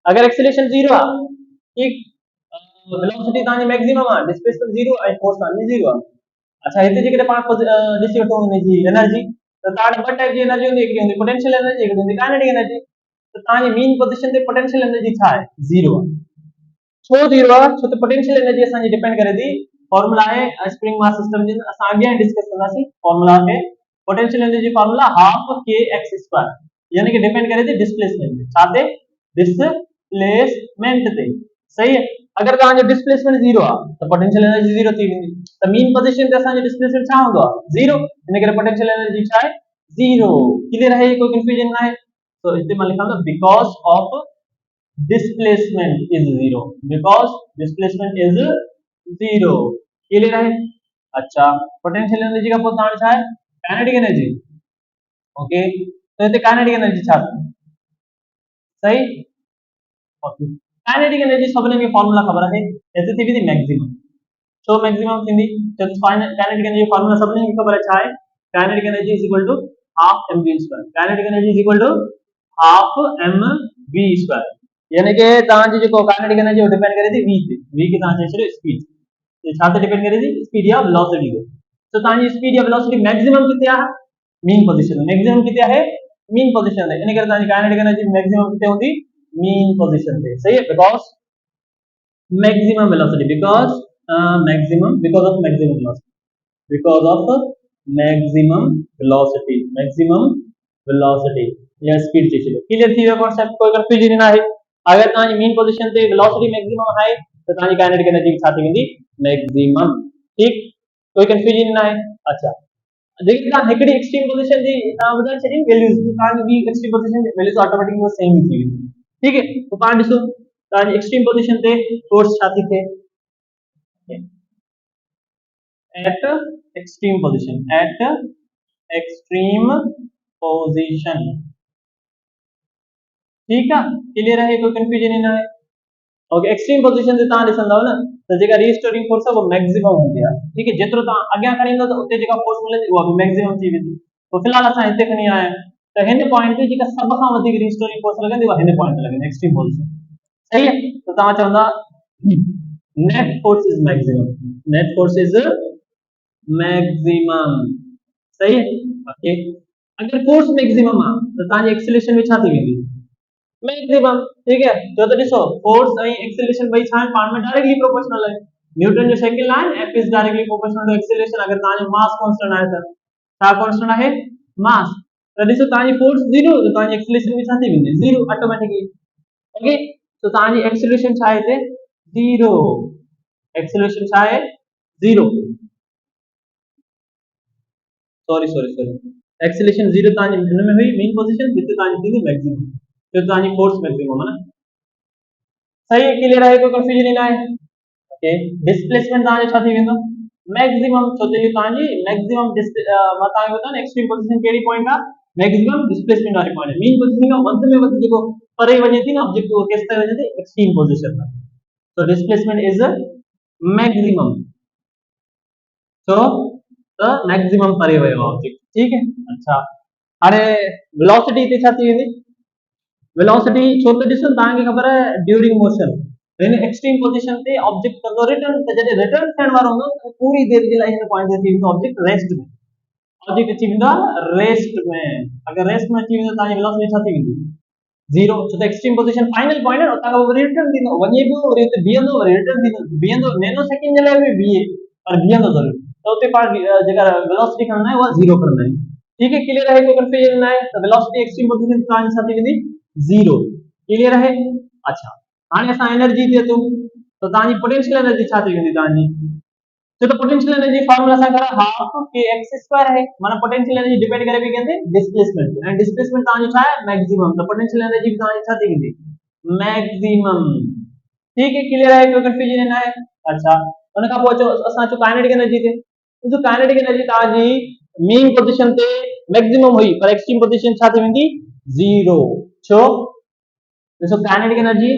अगर एक्सेलरेशन 0 है ठीक वेलोसिटी ता जी मैक्सिमम है डिस्प्लेसमेंट 0 है फोर्स ता जी 0 है अच्छा इते जे के पास डिस्ट्रीब्यूट होने जी एनर्जी तो ताड़ ब टाइप जी एनर्जी होंदी एक होंदी पोटेंशियल एनर्जी एक होंदी काइनेटिक एनर्जी तो ता जी मीन पोजीशन ते पोटेंशियल एनर्जी छा है 0 छो 0 है छो तो पोटेंशियल एनर्जी असा जी डिपेंड करे थी फार्मूला है स्प्रिंग मास सिस्टम जिन असा आगे डिस्कस करनासी फार्मूला पे पोटेंशियल एनर्जी फार्मूला हाफ के एक्स स्क्वायर यानी कि डिपेंड करे थी डिस्प्लेसमेंट पे साथे डिस्प्लेसमेंट ते सही है अगर ता जो डिस्प्लेसमेंट 0 आ तो पोटेंशियल एनर्जी 0 थी वेंदी तो मीन पोजीशन ते असा जो डिस्प्लेसमेंट छा होंदो 0 यानी कि पोटेंशियल एनर्जी छा है 0 क्लियर है कोई कंफ्यूजन ना है तो इस्तेमाल लिखा था because of displacement is 0 because displacement is 0 clear है अच्छा पोटेंशियल एनर्जी का पोतान छा है काइनेटिक एनर्जी ओके तो इते काइनेटिक एनर्जी छा सही ओके काइनेटिक एनर्जी सबने में फार्मूला खबर है ऐसे थी भी मैक्सिमम सो मैक्सिमम थी तो फाइनल काइनेटिक एनर्जी फार्मूला सबने में खबर है kinetic energy is equal to half mv square kinetic energy is equal to half mv square यानी कि तांजी जो काइनेटिक एनर्जी वो डिपेंड करे थी v पे v की तांजी चलो स्पीड ये छाते डिपेंड करे थी स्पीड या वेलोसिटी पे तो तांजी स्पीड या वेलोसिटी मैक्सिमम कितना है मीन पोजीशन मैक्सिमम कितना है मीन पोजीशन है यानी कि तांजी काइनेटिक एनर्जी मैक्सिमम कितनी होती मीन पोजीशन पे सही है because maximum velocity because of maximum velocity because of maximum velocity या स्पीड चलो क्लियर थी कांसेप्ट कोई कंफ्यूजन ना है अगर ताजी मीन पोजीशन ते वेलोसिटी मैक्सिमम है तो ताजी काइनेटिक एनर्जी की साथ वेंदी मैक्सिमम ठीक कोई कंफ्यूजन ना है अच्छा देखिए ता हिकड़ी एक्सट्रीम पोजीशन जी ता ॿुधाए छॾी वैल्यूज ताजी बी extreme position values automatically same ही थी ठीक है तो पाण ॾिसो ताजी एक्सट्रीम पोजीशन ते फोर्स छा थी थे at extreme position ठीक है क्लियर है कोई कंफ्यूजन ना है ओके एक्सट्रीम पोजीशन से ता ॾिसंदा ना तो जेका रीस्टोरिंग फोर्स है वो मैक्सिमम होंदी है ठीक है जेतिरो ता अॻियां खणी ईंदो तो उते जेका फोर्स मिले वो भी मैक्सिमम थी वेंदी तो फिलहाल असां हिते खणी आया तो हिन पॉइंट ते जेका सब खां वधीक रीस्टोरिंग फोर्स लॻंदी वो हिन पॉइंट ते लॻंदी एक्सट्रीम पोजीशन सही है तो ता चवंदा नेट फोर्स इज मैक्सिमम सही है ओके अगर फोर्स मैक्सिमम आ तो ताजी एक्सेलरेशन में छा थी वेंदी मैक्सिमम ठीक है जो तो ॾिसो फोर्स ऐं एक्सेलरेशन ॿई छा पाण में डायरेक्टली प्रोपोर्शनल है न्यूटन जो सेकंड लॉ है F is directly proportional to acceleration अगर ताजो मास कांस्टेंट आहे त छा कांस्टेंट आहे मास तो ॾिसो ताजी फोर्स 0 तो ताजी एक्सेलरेशन में छा थी वेंदी 0 ऑटोमेटिकली ओके तो ताजी एक्सेलरेशन छा आहे हिते 0 एक्सेलरेशन छा आहे 0 सॉरी एक्सेलरेशन 0 ताजी हिन में हुई मेन पोजीशन जिते ताजी थी मैक्सिमम तो ताजी फोर्स मैक्सिमम है ना सही है, क्लियर है, कोई कंफ्यूजन ना है। ओके, डिस्प्लेसमेंट तव्हां जो छा थी वेंदो, मैक्सिमम छो ते तव्हांजी मैक्सिमम मां तव्हांखे ॿुधायां न एक्सट्रीम पोजीशन कहिड़ी पॉइंट आहे, मैक्सिमम डिस्प्लेसमेंट वारी पॉइंट है। मीन पोजीशन खां वधि में वधि जेको परे वञे थी न ऑब्जेक्ट, उहो केस ताईं वञे थी, एक्सट्रीम पोजीशन में। so displacement is a maximum, so the maximum परे वियो ऑब्जेक्ट, ठीक है। अच्छा, हाणे वेलोसिटी ते छा थी वेंदी, वेलोसिटी छो त ॾिसो तव्हांखे ख़बर है during motion in extreme position ते ऑब्जेक्ट कंदो रिटर्न, त जॾहिं रिटर्न थियण वारो हूंदो त पूरी देर जे लाइ हिन पॉइंट ते थी वेंदो ऑब्जेक्ट रेस्ट में, ऑब्जेक्ट अची वेंदो रेस्ट में। अगर रेस्ट में अची वेंदो तव्हांजी वेलोसिटी छा थी वेंदी, जीरो, छो त एक्सट्रीम पोजीशन फाइनल पॉइंट है, उतां खां पोइ रिटर्न थींदो, वञे पियो वरी उते बीहंदो, वरी रिटर्न थींदो, बीहंदो नैनो सेकंड जे लाइ बि बीहे पर बीहंदो ज़रूर, त उते पाण जेका वेलोसिटी खणंदा आहियूं उहा जीरो खणंदा आहियूं, ठीक है। क्लियर है, कोई कंफ्यूजन ना है, त वेलोसिटी एक्सट्रीम पोजीशन तव्हांजी छा थी वेंदी, जीरो, क्लियर है। अच्छा, हाणे असां एनर्जी ते अचूं त तव्हांजी पोटेंशियल एनर्जी छा थी वेंदी तव्हांजी, छो त पोटेंशियल एनर्जी फार्मूला असां करा हाफ के एक्स स्क्वायर है, माना पोटेंशियल एनर्जी डिपेंड करे भी कहते हैं डिस्प्लेसमेंट, एंड डिस्प्लेसमेंट तव्हांजो छा है मैक्सिमम, तो पोटेंशियल एनर्जी भी तव्हांजी छा थी वेंदी मैक्सिमम, ठीक है। क्लियर है, कोई कंफ्यूजन ना है। अच्छा, उन खां पोइ अचो असां अचूं काइनेटिक एनर्जी ते, ॾिसो काइनेटिक एनर्जी तव्हांजी मीन पोजीशन ते मैक्सिमम हुई पर एक्सट्रीम पोजीशन छा थी वेंदी जीरो, छो, ॾिसो kinetic energy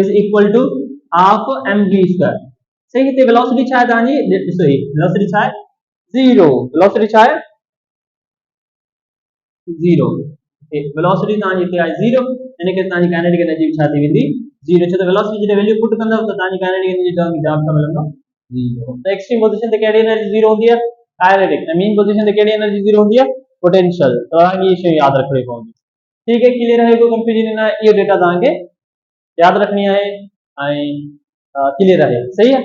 is equal to half mv square, सही, हिते वेलोसिटी छा है तव्हांजी, ॾिसो ही वेलोसिटी छा है जीरो, वेलोसिटी छा है जीरो, वेलोसिटी तव्हांजी हिते आहे जीरो, इन करे तव्हांजी काइनेटिक एनर्जी छा थी वेंदी जीरो, छो त वेलोसिटी जॾहिं वैल्यू पुट कंदव त तव्हांजी काइनेटिक एनर्जी टर्म हिसाब सां मिलंदो जीरो। त एक्सट्रीम पोजीशन ते कहिड़ी एनर्जी जीरो हूंदी आहे काइनेटिक, ऐं मीन पोजीशन ते कहिड़ी एनर्जी जीरो हूंदी आहे पोटेंशियल, त तव्हांखे इहा शइ यादि रखणी पवंदी, ठीक है। क्लियर है, कोई कंफ्यूजन न आहे, इहो डेटा तव्हांखे यादि रखणी आहे ऐं क्लियर आहे, सही है।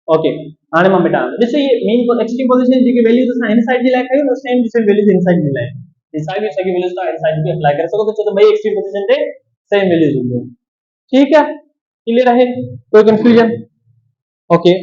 ओके, हाणे मां मिटां, ॾिसो ये मीन एक्सट्रीम पोजीशन जेके वैल्यूज असां इन साइड जे लाइ कयूं न, सेम टू सेम वैल्यूज इन साइड जे लाइ, इन साइड में सॼी वैल्यूज तव्हां इन साइड बि अप्लाई करे सघो था, छो त ॿई एक्सट्रीम पोजीशन ते सेम वैल्यूज हूंदियूं, ठीक है। क्लियर है, कोई कंफ्यूजन, ओके।